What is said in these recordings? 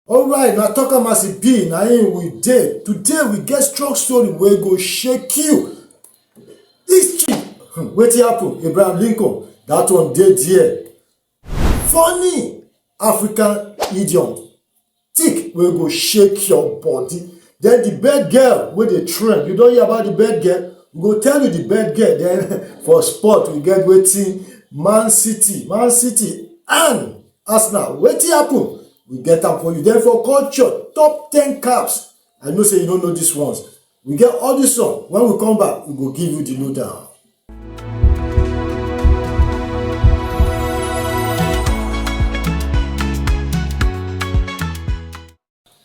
Alright, now talk am as e be, na im we dey. Today we get strong story wey go shake you. History, wetin happen? Abraham Lincoln, that one dey there. Funny African idiom, thick wey go shake your body. Then the bad girl wey dey trend, you don hear about the bad girl? We go tell you the bad girl. Then for sport we get wetin Man City and Arsenal. Wetin happen? We get am for you. Then for culture, top 10 caps. I know say you don't know these ones. We get all this song. When we come back, we go give you the lowdown.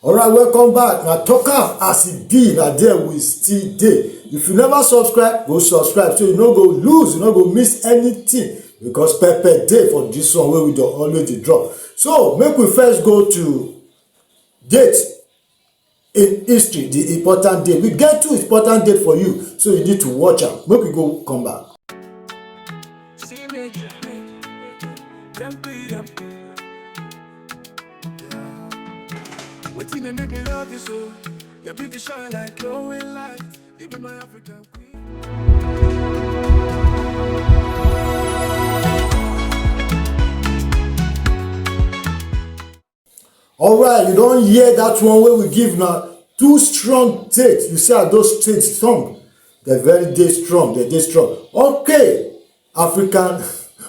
Alright, welcome back. Now talk am as e be, na there we still dey. If you never subscribe, go subscribe so you no go lose, you no go miss anything, because pepper dey for this one wey we don always dey drop. So make we first go to date in history, the important date. We get two important date for you, so you need to watch am. Make we go come back. Wetin dey make me love you so? Your beauty shine like glowing light, even my African queen. Alright, you don hear that one wey we give now. Two strong dates. You see how those states strong? They're very dey strong. They dey strong. Okay, African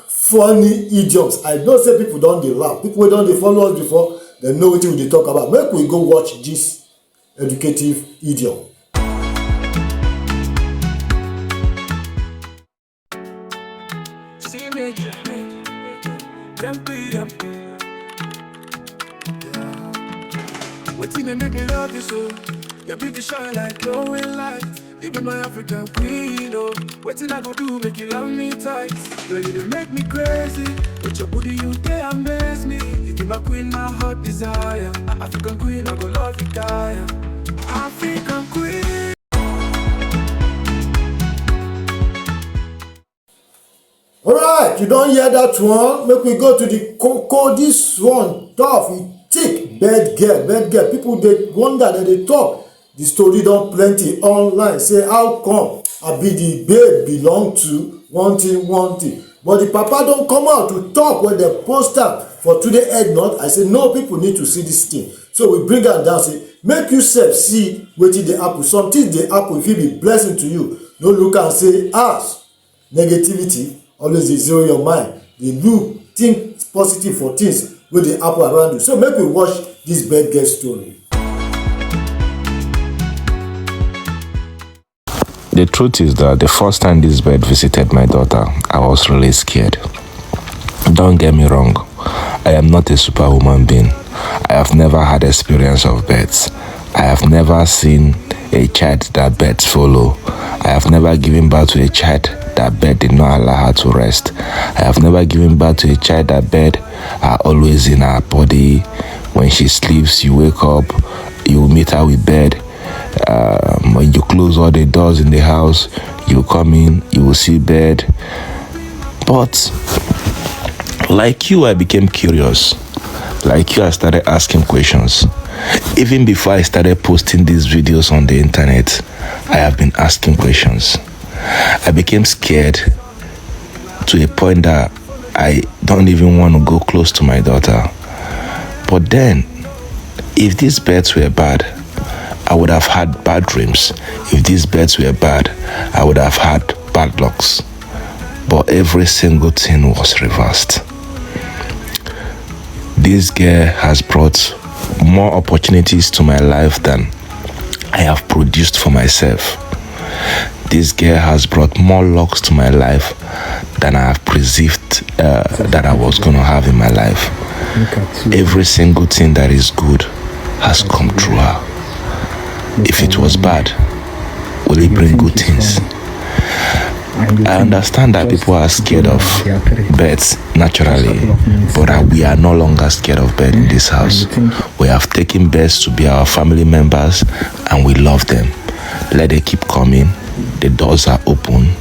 funny idioms. I know say people don dey laugh. People wey don dey follow us before, they know wetin we dey talk about. Make we go watch this educative idiom. Wetin dey make me love you so? Your beauty shine like glowing light, even my African queen. Oh, wetin I go do make you love me tight? Girl, you dey make me crazy. With your booty, you dey amaze me. You be my queen, my heart desire. African queen, I go love you, die. African queen. Alright, you don hear that one? Make we go to the cocoa. This one tough, e thick. Bad girl. People dey wonder, that they talk. The story don plenty online. Say how come abi the babe belong to one thing. But the papa don come out to talk when they post am for today head not. I say no, people need to see this thing. So we bring am down, say make you sef see wetin dey happen. Some things dey happen, if it be blessing to you, no look and say negativity. Always dey zero your mind. Dey look, think positive for things wey dey happen around you. So make we watch this bad girl story. The truth is that the first time this bird visited my daughter, I was really scared. Don't get me wrong, I am not a superhuman being. I have never had experience of birds. I have never seen a child that birds follow. I have never given birth to a child that bird did not allow her to rest. I have never given birth to a child that bird are always in her body. When she sleeps, you wake up, you meet her with bed. When you close all the doors in the house, you come in, you will see bed. But like you, I became curious. Like you, I started asking questions. Even before I started posting these videos on the internet, I have been asking questions. I became scared to a point that I don't even want to go close to my daughter. But then, if these birds were bad, I would have had bad dreams. If these birds were bad, I would have had bad lucks. But every single thing was reversed. This girl has brought more opportunities to my life than I have produced for myself. This girl has brought more lucks to my life than I have perceived that I was going to have in my life. Every single thing that is good has come through her. If it was bad, will it bring good things? I understand that people are scared of birds naturally, but we are no longer scared of birds in this house. We have taken birds to be our family members and we love them. Let them keep coming. The doors are open.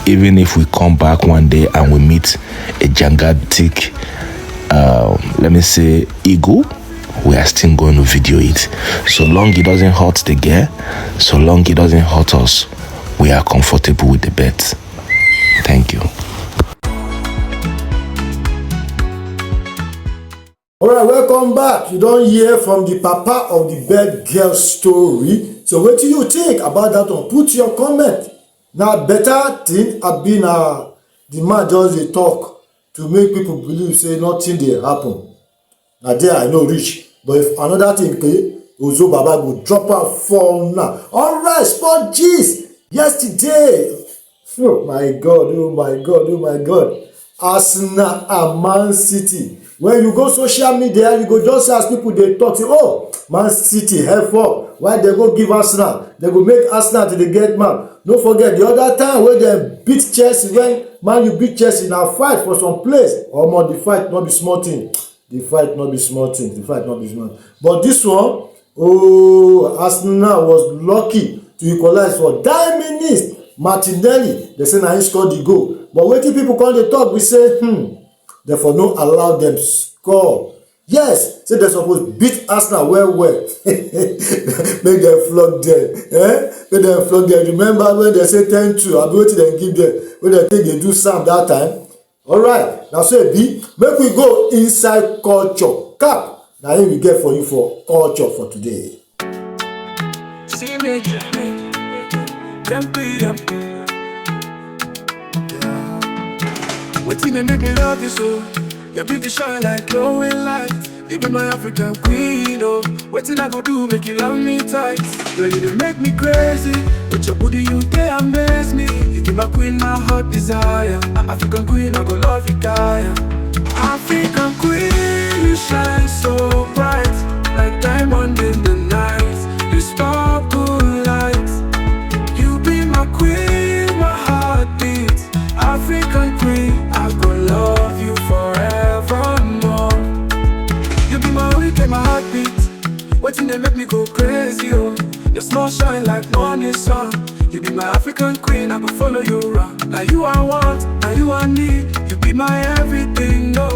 Even if we come back one day and we meet a gigantic, let me say, eagle, we are still going to video it. So long it doesn't hurt the girl, so long it doesn't hurt us, we are comfortable with the bet. Thank you. Alright, welcome back. You don't hear from the papa of the bad girl story. So what do you think about that one? Put your comment. Now better thing have been the man just dey talk to make people believe say nothing dey happen. Na there I know reach. But if another thing Ozo Baba go drop am for now. Alright, sport gist. Yesterday. Oh my God, oh my God, oh my God. Arsenal and Man City. When you go social media, you go just ask people dey talk say, oh, Man City help up. Why they go give Arsenal? They go make Arsenal to the get man. No forget the other time when they beat Chelsea, when Man U beat Chelsea na fight for some place. Omo, the fight not be small thing. The fight not be small thing. The fight not be small. But this one, oh, Arsenal was lucky to equalize for 9 minutes. Martinelli, they say na him score the goal. But wetin people come dey talk, we say, therefore no allow them score. Yes, say they suppose beat Arsenal well. Make them flog them. Make them flog them. Remember when they say 10-2, I be wetin dem give them. When they take dey do Sam that time. Alright, now so e be. Make we go inside culture. Cap, na him we get for you for culture for today. See me, them be them. Wetin dey make me love you so? Your beauty shine like glowing light. You be my African queen, oh. Wetin I go do make you love me tight? Girl, you dey make me crazy. With your booty you dey amaze me. You be my queen, my heart desire. African queen, I go love you, Kaya. African queen, you shine so bright, like diamond in the night. You sparkle light. You be my queen, my heartbeat. African queen, I go love you forevermore. You be my weekend, my heartbeat. Wetin dey make me go crazy, oh. Your smile shine like morning sun. You be my African queen, I go follow you around. Now you I want, now you I need. You be my everything, no.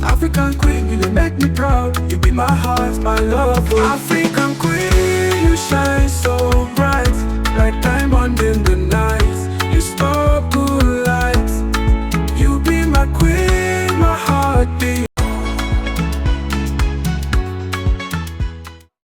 African queen, you dey make me proud. You be my heart, my love, oh. African queen, you shine so bright, like diamond in the night. You sparkle light. You be my queen, my heartbeat.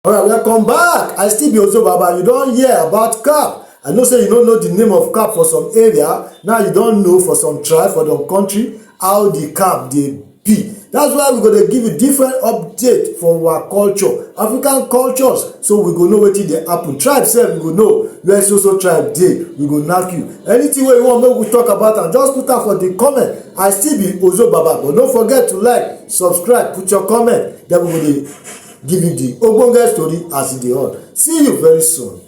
Alright, welcome back. I still be Ozo Baba. You don't hear about Cap. I know say you don't know the name of Cap for some area. Now you don't know for some tribe, for some country, how the Cap dey be. That's why we're going to give you different update from our culture, African cultures, so we go know wetin dey happen. Tribe sef, we go know where so tribe dey. We go knack you. Anything wey you want make we talk about am, just put am for the comment. I still be Ozo Baba, but don't forget to like, subscribe, put your comment. Then we go dey give you the ogbonge story as e dey on. See you very soon.